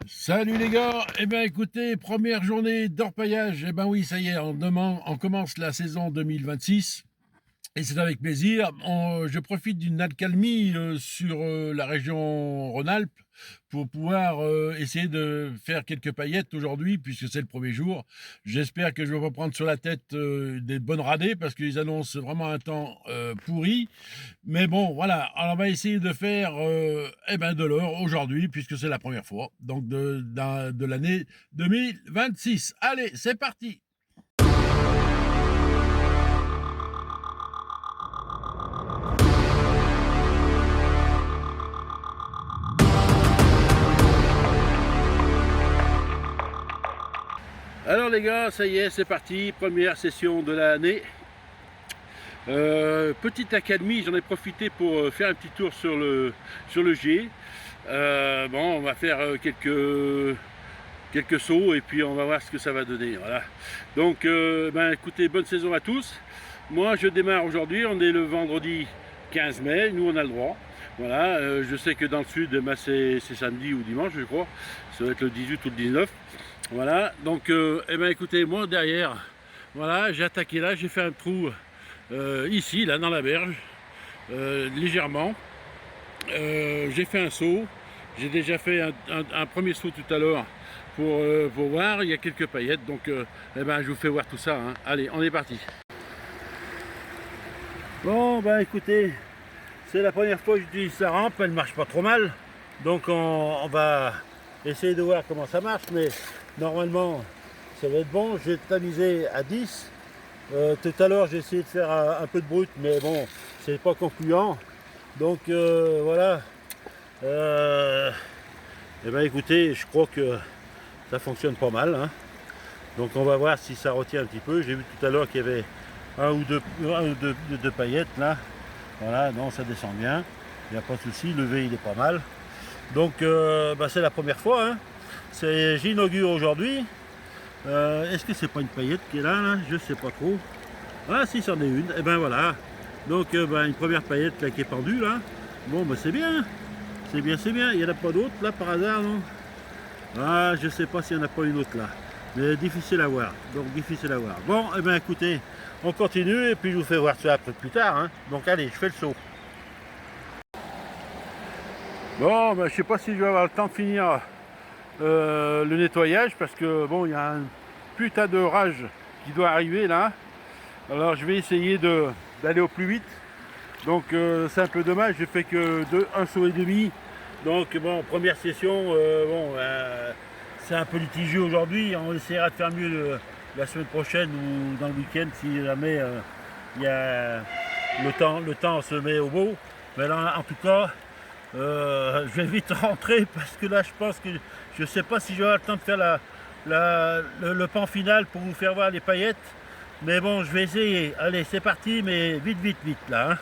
Salut les gars, eh ben écoutez, première journée d'orpaillage, eh ben oui ça y est, on commence la saison 2026 et c'est avec plaisir. Je profite d'une accalmie sur la région Rhône-Alpes pour pouvoir essayer de faire quelques paillettes aujourd'hui puisque c'est le premier jour. J'espère que je vais pas prendre sur la tête des bonnes radées parce qu'ils annoncent vraiment un temps pourri. Mais bon, voilà, alors on va essayer de faire de l'or aujourd'hui, puisque c'est la première fois, donc de l'année 2026. Allez, c'est parti. Alors les gars, ça y est, c'est parti, première session de l'année. Petite académie, j'en ai profité pour faire un petit tour sur le G. Bon, on va faire quelques sauts et puis on va voir ce que ça va donner. Voilà. Donc, écoutez, bonne saison à tous. Moi, je démarre aujourd'hui. On est le vendredi 15 mai. Nous, on a le droit. Voilà. Je sais que dans le sud, c'est samedi ou dimanche, je crois. Ça va être le 18 ou le 19. Voilà. Donc, écoutez, moi derrière, voilà, j'ai attaqué là. J'ai fait un trou ici, là, dans la berge, légèrement. J'ai fait un saut. J'ai déjà fait un premier saut tout à l'heure pour voir. Il y a quelques paillettes, donc je vous fais voir tout ça. Hein. Allez, on est parti. Bon, écoutez, c'est la première fois que j'utilise sa rampe. Elle marche pas trop mal, donc on va essayer de voir comment ça marche. Mais normalement, ça va être bon. J'ai tamisé à 10. Tout à l'heure, j'ai essayé de faire un peu de brut, mais bon, c'est pas concluant. Donc voilà. Écoutez, je crois que ça fonctionne pas mal. Hein. Donc on va voir si ça retient un petit peu. J'ai vu tout à l'heure qu'il y avait un ou deux paillettes là. Voilà, non, ça descend bien. Il n'y a pas de souci. Le V il est pas mal. Donc c'est la première fois. Hein. J'inaugure aujourd'hui. Est-ce que c'est pas une paillette qui est là, je sais pas trop. Ah si, c'en est une. Et ben voilà. Donc une première paillette là qui est pendue là. Bon c'est bien. C'est bien, c'est bien. Il n'y en a pas d'autres là par hasard, non? Ah, je sais pas s'il n'y en a pas une autre là. Mais difficile à voir. Donc difficile à voir. Bon, écoutez, on continue et puis je vous fais voir ça un peu plus tard. Hein. Donc allez, je fais le saut. Bon, je sais pas si je vais avoir le temps de finir le nettoyage parce que bon, il y a un putain d'orage qui doit arriver là. Alors je vais essayer d'aller au plus vite. Donc c'est un peu dommage, j'ai fait que un saut et demi. Donc bon, première session, c'est un peu litigieux aujourd'hui. On essaiera de faire mieux la semaine prochaine ou dans le week-end si jamais il y a le temps se met au beau. Mais là, en tout cas, je vais vite rentrer parce que là, je pense que je ne sais pas si j'aurai le temps de faire le pan final pour vous faire voir les paillettes. Mais bon, je vais essayer. Allez, c'est parti, mais vite là. Hein.